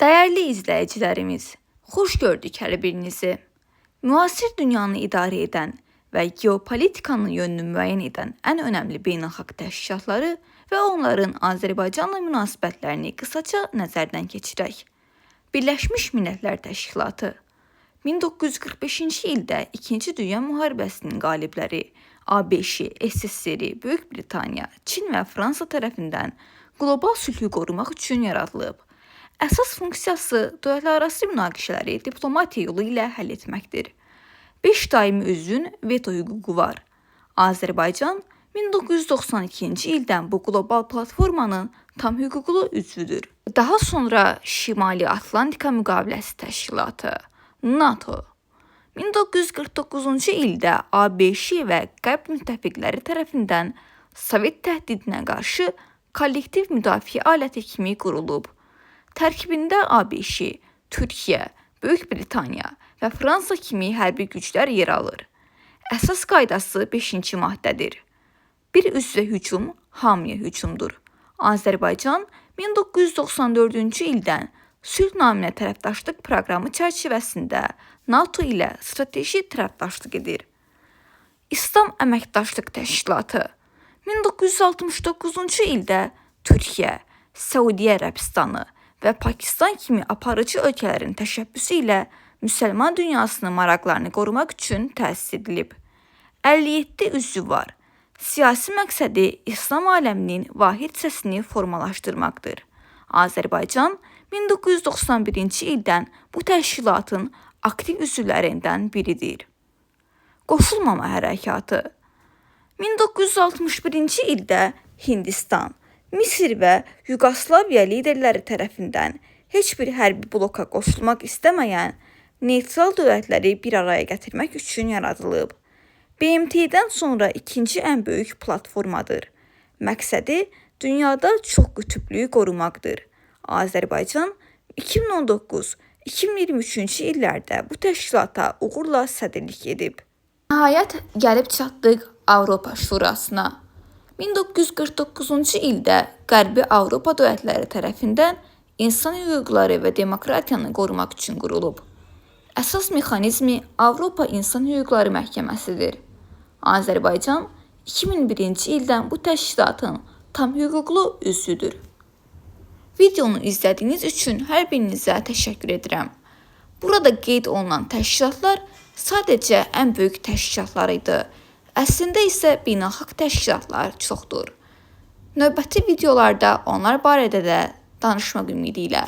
Dəyərli izləyicilərimiz, xoş gördük hər birinizi. Müasir dünyanı idarə edən və geopolitikanın yönünü müəyyən edən ən önəmli beynəlxalq təşkilatları və onların Azərbaycanla münasibətlərini qısaca nəzərdən keçirək. Birləşmiş Millətlər Təşkilatı 1945-ci ildə 2-ci Dünya Müharibəsinin qalibləri ABŞ, SSR, Böyük Britaniya, Çin və Fransa tərəfindən qlobal sülhü qorumaq üçün yaradılıb. Əsas funksiyası dövlətlərarası münaqişələri diplomatiya yolu ilə həll etməkdir. 5 daimi üzvün veto hüququ var. Azərbaycan 1992-ci ildən bu qlobal platformanın tam hüquqlu üzvüdür. Daha sonra Şimali Atlantika Müqaviləsi Təşkilatı, NATO 1949-cu ildə ABŞ və Qərb müttəfiqləri tərəfindən Sovet təhdidinə qarşı kollektiv müdafiə aləti kimi qurulub. Tərkibində ABŞ, Türkiyə, Böyük Britaniya və Fransa kimi hərbi güclər yer alır. Əsas qaydası 5-ci maddədir. Bir üzvə hücum hamıya hücumdur. Azərbaycan 1994-cü ildən sülh naminə tərəfdaşlıq proqramı çərçivəsində NATO ilə strateji tərəfdaşlıq edir. İslam Əməkdaşlıq Təşkilatı 1969-cu ildə Türkiyə, Səudiyyə Ərəbistanı və Pakistan kimi aparıcı ölkələrin təşəbbüsü ilə müsəlman dünyasının maraqlarını qorumaq üçün təsis edilib. 57 üzvü var. Siyasi məqsədi İslam aləminin vahid hissəsini formalaşdırmaqdır. Azərbaycan 1991-ci ildən bu təşkilatın aktiv üzvlərindən biridir. Qoşulmama hərəkatı 1961-ci ildə Hindistan, Misir və Yugoslaviya liderləri tərəfindən heç bir hərbi bloka qoşulmaq istəməyən neytral dövlətləri bir araya gətirmək üçün yaradılıb. BMT-dən sonra ikinci ən böyük platformadır. Məqsədi dünyada çox qütüblüyü qorumaqdır. Azərbaycan 2019-2023-cü illərdə bu təşkilata uğurla sədrlik edib. Nəhayət gəlib çatdıq Avropa Şurasına. 1949-cu ildə Qərbi Avropa dövlətləri tərəfindən insan hüquqları və demokratiyanı qorumaq üçün qurulub. Əsas mexanizmi Avropa İnsan Hüquqları Məhkəməsidir. Azərbaycan 2001-ci ildən bu təşkilatın tam hüquqlu üzvüdür. Videonu izlədiyiniz üçün hər birinizə təşəkkür edirəm. Burada qeyd olunan təşkilatlar sadəcə ən böyük təşkilatlar idi. Əslində isə beynəlxalq təşkilatlar çoxdur. Növbəti videolarda onlar barədə də danışmaq ümidi ilə.